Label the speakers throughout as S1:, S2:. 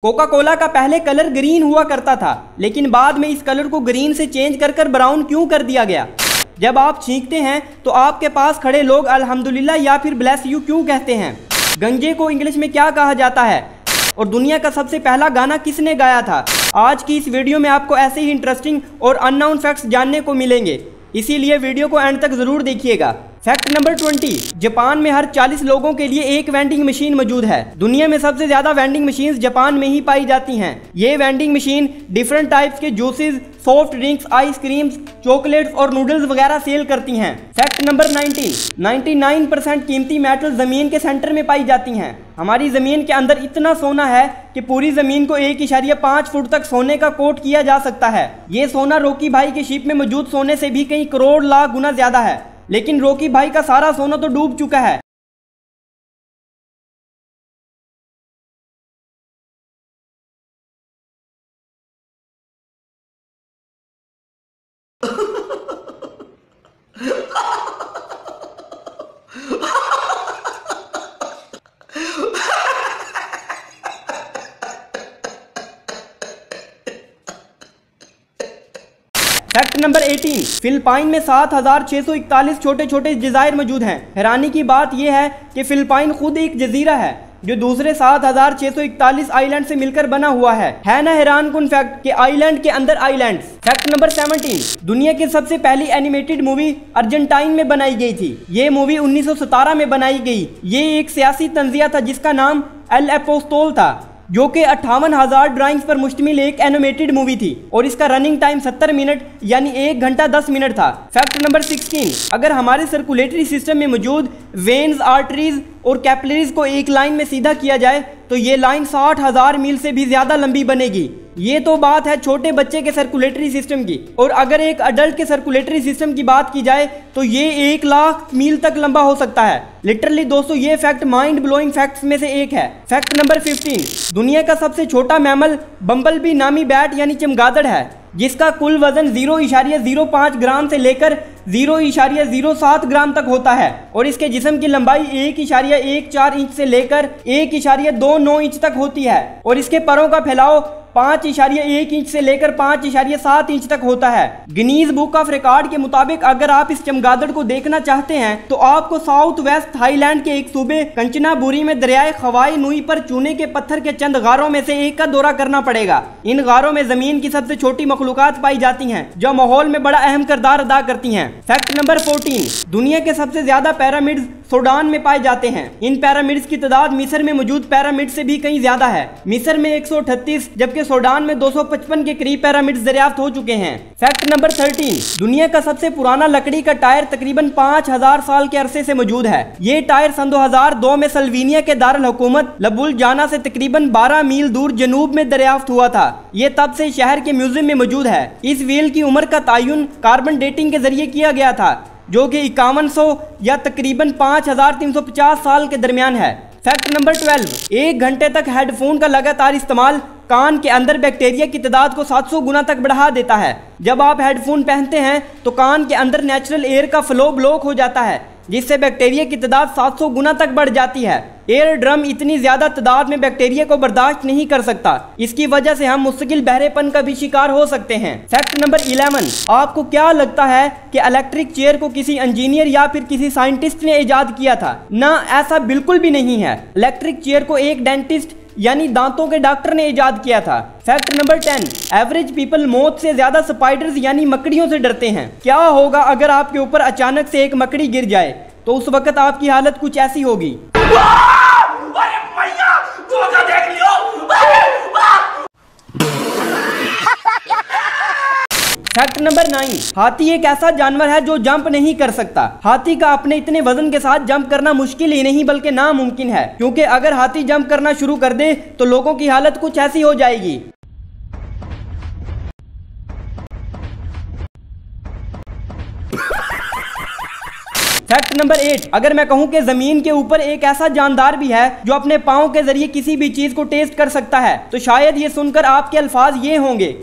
S1: Coca Cola का पहले colour green हुआ करता था, लेकिन बाद में इस कलर को ग्रीन से चेंज कर ब्राउन क्यों कर दिया गया? जब आप छींकते हैं तो आपके पास खड़े लोग अल्हम्दुलिल्लाह या फिर ब्लेस यू क्यों कहते हैं? गंजे को इंग्लिश में क्या कहा जाता है? और दुनिया का सबसे पहला गाना किसने गाया था? आज की इस वीडियो में आपको ऐसे ही इंटरेस्टिंग और अननोन फैक्ट्स जानने को मिलेंगे, इसीलिए वीडियो को एंड तक जरूर देखिएगा। फैक्ट नंबर 20, जापान में हर 40 लोगों के लिए एक वेंडिंग मशीन मौजूद है। दुनिया में सबसे ज्यादा वेंडिंग मशीन्स जापान में ही पाई जाती हैं। ये वेंडिंग मशीन डिफरेंट टाइप्स के juices, soft drinks, ice creams, chocolates और नूडल्स वगैरह सेल करती हैं। फैक्ट नंबर 19, 99% कीमती मेटल जमीन के सेंटर में पाई जाती हैं। हमारी जमीन के अंदर इतना सोना है कि पूरी जमीन को 1.5 फुट तक सोने का कोट किया जा सकता है। ये सोना रॉकी भाई के शिप में मौजूद सोने से भी कई करोड़ लाख गुना ज्यादा है, लेकिन रॉकी भाई का सारा सोना तो डूब चुका है। फैक्ट नंबर 18, फिलिपाइन में 7,641 छोटे छोटे जज़ायर मौजूद हैं। हैरानी की बात यह है कि फिलिपाइन खुद एक जजीरा है जो दूसरे 7,641 आइलैंड से मिलकर बना हुआ है ना हैरान कुन फैक्ट कि आइलैंड के अंदर आइलैंड्स। फैक्ट नंबर 17, दुनिया की सबसे पहली एनिमेटेड मूवी अर्जेंटाइन में बनाई गई थी। ये मूवी 1917 में बनाई गई। ये एक सियासी तंजिया था जिसका नाम एल एपोस्टोल था, जो कि 58,000 ड्राइंग्स पर मुश्तमिल एक एनिमेटेड मूवी थी और इसका रनिंग टाइम 70 मिनट यानी 1 घंटा 10 मिनट था। फैक्ट नंबर 16, अगर हमारे सर्कुलेटरी सिस्टम में मौजूद वेन्स, आर्टरीज और कैपिलरीज को एक लाइन में सीधा किया जाए तो ये लाइन 60,000 मील से भी ज्यादा लंबी बनेगी। ये तो बात है छोटे बच्चे के सर्कुलेटरी सिस्टम की, और अगर एक अडल्ट के सर्कुलेटरी सिस्टम की बात की जाए तो ये 1 लाख मील तक लंबा हो सकता है। लिटरली दोस्तों, ये फैक्ट माइंड ब्लोइंग फैक्ट्स में से एक है। फैक्ट नंबर 15, दुनिया का सबसे छोटा मैमल बम्बलबी नामी बैट यानी चमगादड़ है, जिसका कुल वजन 0.05 ग्राम से लेकर 0.07 ग्राम तक होता है और इसके जिस्म की लंबाई 1.14 इंच से लेकर 1.29 इंच तक होती है और इसके परों का फैलाव 5.1 इंच से लेकर 5.7 इंच तक होता है। गिनीज बुक ऑफ रिकॉर्ड के मुताबिक अगर आप इस चमगादड़ को देखना चाहते हैं तो आपको साउथ वेस्ट थाईलैंड के एक सूबे कंचनाबुरी में दरियाए खवाई नुई पर चूने के पत्थर के चंद गारों में से एक का दौरा करना पड़ेगा। इन गारों में जमीन की सबसे छोटी मखलूकात पाई जाती हैं जो माहौल में बड़ा अहम किरदार अदा करती हैं। फैक्ट नंबर 14, दुनिया के सबसे ज्यादा पिरामिड्स सूडान में पाए जाते हैं। इन पिरामिड्स की तादाद मिस्र में मौजूद पिरामिड से भी कहीं ज्यादा है। मिस्र में 138 जबकि सूडान में 255 के करीब पिरामिड्स दरियाफ्त हो चुके हैं। फैक्ट नंबर 13, दुनिया का सबसे पुराना लकड़ी का टायर तकरीबन 5000 साल के अरसे से मौजूद है। ये टायर सन 2002 में सल्वीनिया के दारुल हुकूमत लबुल जाना से तकरीबन 12 मील दूर जनूब में दरियाफ्त हुआ था। ये तब से शहर के म्यूजियम में मौजूद है। इस व्हील की उम्र का तयन कार्बन डेटिंग के जरिए किया गया था जो कि 5100 या तकरीबन 5350 साल के दरमियान है। फैक्ट नंबर 12, 1 घंटे तक हेडफोन का लगातार इस्तेमाल कान के अंदर बैक्टीरिया की तादाद को 700 गुना तक बढ़ा देता है। जब आप हेडफोन पहनते हैं तो कान के अंदर नेचुरल एयर का फ्लो ब्लॉक हो जाता है जिससे बैक्टीरिया की तादाद 700 गुना तक बढ़ जाती है। एयर ड्रम इतनी ज्यादा तादाद में बैक्टीरिया को बर्दाश्त नहीं कर सकता। इसकी वजह से हम मुस्तकिल बहरेपन का भी शिकार हो सकते हैं। फैक्ट नंबर 11, आपको क्या लगता है कि इलेक्ट्रिक चेयर को किसी इंजीनियर या फिर किसी साइंटिस्ट ने इजाद किया था? ना, ऐसा बिल्कुल भी नहीं है। इलेक्ट्रिक चेयर को एक डेंटिस्ट यानी दांतों के डॉक्टर ने इजाद किया था। फैक्ट नंबर 10, एवरेज पीपल मौत से ज्यादा स्पाइडर्स यानी मकड़ियों से डरते हैं। क्या होगा अगर आपके ऊपर अचानक से एक मकड़ी गिर जाए? तो उस वक्त आपकी हालत कुछ ऐसी होगी। फैक्ट नंबर 9, हाथी एक ऐसा जानवर है जो जंप नहीं कर सकता। हाथी का अपने इतने वजन के साथ जंप करना मुश्किल ही नहीं बल्कि नामुमकिन है, क्योंकि अगर हाथी जंप करना शुरू कर दे तो लोगों की हालत कुछ ऐसी हो जाएगी। फैक्ट नंबर 8, अगर मैं कहूं कि जमीन के ऊपर एक ऐसा जानदार भी है जो अपने पांव के जरिए किसी भी चीज को टेस्ट कर सकता है तो शायद ये सुनकर आपके अल्फाज ये होंगे,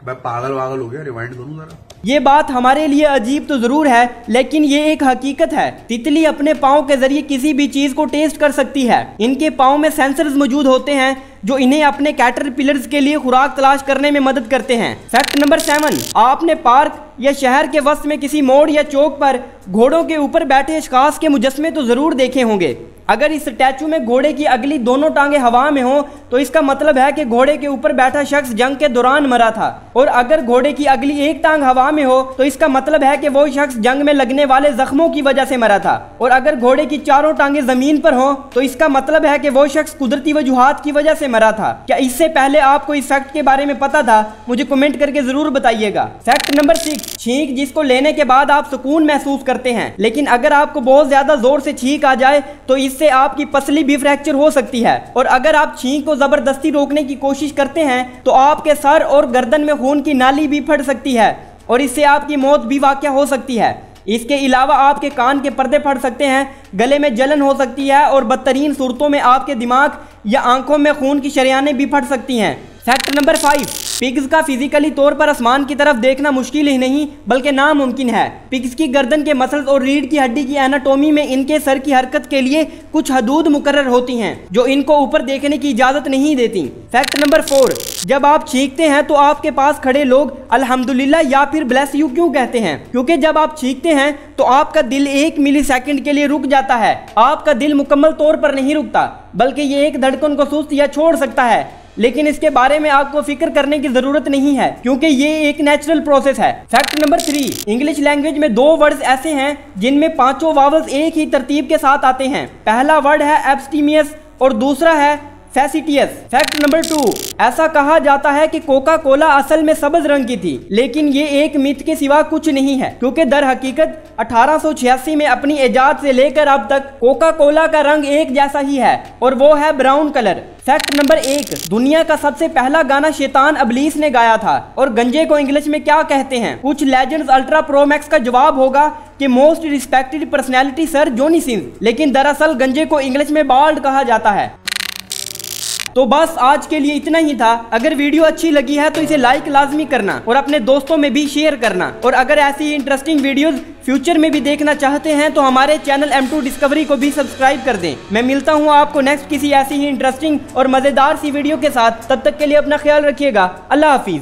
S2: मैं पागल वागल हो गया, रिवाइंड करूं जरा।
S1: ये बात हमारे लिए अजीब तो जरूर है, लेकिन ये एक हकीकत है। तितली अपने पाँव के जरिए किसी भी चीज को टेस्ट कर सकती है। इनके पाँव में सेंसर्स मौजूद होते हैं जो इन्हें अपने कैटरपिलर्स के लिए खुराक तलाश करने में मदद करते हैं। फैक्ट नंबर 7, आपने पार्क या शहर के वस्त में किसी मोड़ या चौक पर घोड़ों के ऊपर बैठे अशखास के मुजस्मे तो जरूर देखे होंगे। अगर इस स्टैचू में घोड़े की अगली दोनों टांगे हवा में हो तो इसका मतलब है कि घोड़े के ऊपर बैठा शख्स जंग के दौरान मरा था, और अगर घोड़े की अगली एक टांग हवा में हो तो इसका मतलब है कि वो शख्स जंग में लगने वाले जख्मों की वजह से मरा था, और अगर घोड़े की चारों टांगे जमीन पर हो तो इसका मतलब है कि वो शख्स कुदरती वजूहात की वजह से मरा था। क्या इससे पहले आपको इस फैक्ट के बारे में पता था? मुझे कमेंट करके जरूर बताइएगा। फैक्ट नंबर 6, छींक जिसको लेने के बाद आप सुकून महसूस करते हैं, लेकिन अगर आपको बहुत ज्यादा जोर से छींक आ जाए तो इससे आपकी पसली भी फ्रैक्चर हो सकती है, और अगर आप छींक को जबरदस्ती रोकने की कोशिश करते हैं तो आपके सर और गर्दन में खून की नाली भी फट सकती है और इससे आपकी मौत भी वाक़या हो सकती है। इसके अलावा आपके कान के पर्दे फट सकते हैं, गले में जलन हो सकती है और बदतरीन सूरतों में आपके दिमाग या आंखों में खून की शरियानें भी फट सकती हैं। फैक्ट नंबर 5, पिग्स का फिजिकली तौर पर आसमान की तरफ देखना मुश्किल ही नहीं बल्कि नामुमकिन है। पिग्स की गर्दन के मसल्स और रीढ़ की हड्डी की एनाटोमी में इनके सर की हरकत के लिए कुछ हदूद मुकर्रर होती हैं जो इनको ऊपर देखने की इजाजत नहीं देती। फैक्ट नंबर 4, जब आप छींकते हैं तो आपके पास खड़े लोग अल्हम्दुलिल्लाह या फिर ब्लेस यू क्यों कहते हैं? क्योंकि जब आप छींकते हैं तो आपका दिल 1 मिलीसेकंड के लिए रुक जाता है। आपका दिल मुकम्मल तौर पर नहीं रुकता, बल्कि ये एक धड़कन को सुस्त या छोड़ सकता है, लेकिन इसके बारे में आपको फिक्र करने की जरूरत नहीं है क्योंकि ये एक नेचुरल प्रोसेस है। फैक्ट नंबर 3, इंग्लिश लैंग्वेज में 2 वर्ड्स ऐसे हैं जिनमें पांचों वावल्स एक ही तरतीब के साथ आते हैं। पहला वर्ड है एब्स्टीमियस और दूसरा है फैसिटियस। फैक्ट नंबर 2, ऐसा कहा जाता है कि कोका कोला असल में सब्ज रंग की थी, लेकिन ये एक मिथ के सिवा कुछ नहीं है क्योंकि दर हकीकत 1886 में अपनी इजाद से लेकर अब तक कोका कोला का रंग एक जैसा ही है और वो है ब्राउन कलर। फैक्ट नंबर 1, दुनिया का सबसे पहला गाना शैतान अबलीस ने गाया था, और गंजे को इंग्लिश में क्या कहते हैं? कुछ लेजेंड्स अल्ट्रा प्रो मैक्स का जवाब होगा कि मोस्ट रिस्पेक्टेड पर्सनैलिटी सर जोनी सिंह, लेकिन दरअसल गंजे को इंग्लिश में बाल्ड कहा जाता है। तो बस आज के लिए इतना ही था। अगर वीडियो अच्छी लगी है तो इसे लाइक लाजमी करना और अपने दोस्तों में भी शेयर करना, और अगर ऐसी इंटरेस्टिंग वीडियोस फ्यूचर में भी देखना चाहते हैं तो हमारे चैनल M2 डिस्कवरी को भी सब्सक्राइब कर दें। मैं मिलता हूं आपको नेक्स्ट किसी ऐसी ही इंटरेस्टिंग और मज़ेदार सी वीडियो के साथ। तब तक के लिए अपना ख्याल रखिएगा। अल्लाह हाफिज़।